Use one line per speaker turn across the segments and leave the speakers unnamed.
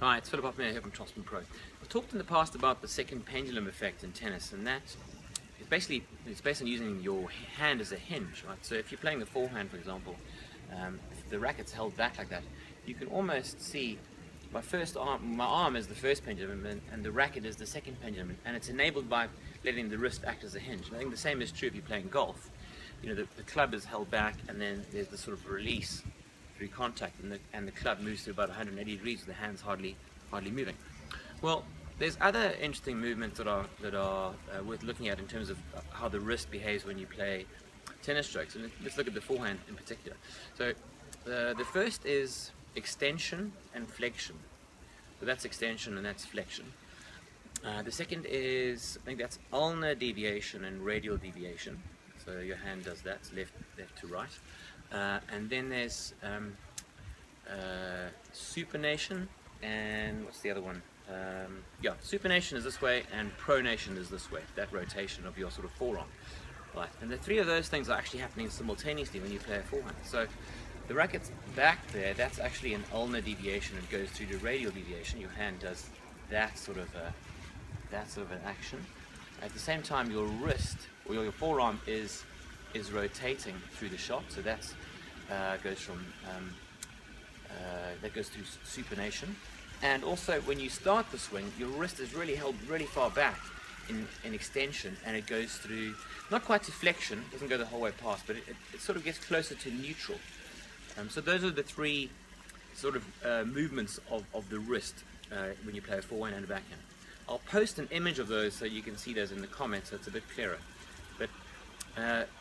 Hi, it's Philip Hoffman here from TopspinPro. I've talked in the past about the second pendulum effect in tennis, and that is basically it's based on using your hand as a hinge, right? So if you're playing the forehand, for example, if the racket's held back like that, you can almost see my arm is the first pendulum, and the racket is the second pendulum, and it's enabled by letting the wrist act as a hinge. And I think the same is true if you're playing golf. You know, the club is held back, and then there's the sort of release through contact, and the club moves to about 180 degrees with the hands hardly moving. Well, there's other interesting movements that are worth looking at in terms of how the wrist behaves when you play tennis strokes. And let's look at the forehand in particular. So the first is extension and flexion. So that's extension and that's flexion. The second is, I think that's ulnar deviation and radial deviation. So your hand does that, left to right. And then there's supination, and what's the other one? Yeah, supination is this way, and pronation is this way, that rotation of your sort of forearm. Right, and the three of those things are actually happening simultaneously when you play a forehand. So the racket's back there, that's actually an ulnar deviation. It goes through to radial deviation. Your hand does that sort of an action. At the same time, your wrist or your forearm is rotating through the shot. So that goes through supination. And also, when you start the swing, your wrist is really held really far back in extension, and it goes through, not quite to flexion, doesn't go the whole way past, but it sort of gets closer to neutral. So those are the three sort of movements of the wrist when you play a forehand and a backhand. I'll post an image of those so you can see those in the comments, so it's a bit clearer. But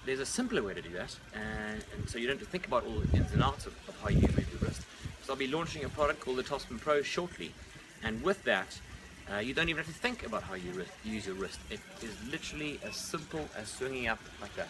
there's a simpler way to do that, and so you don't have to think about all the ins and outs of how you move your wrist. So I'll be launching a product called the TopspinPro shortly, and with that, you don't even have to think about how you use your wrist. It is literally as simple as swinging up like that.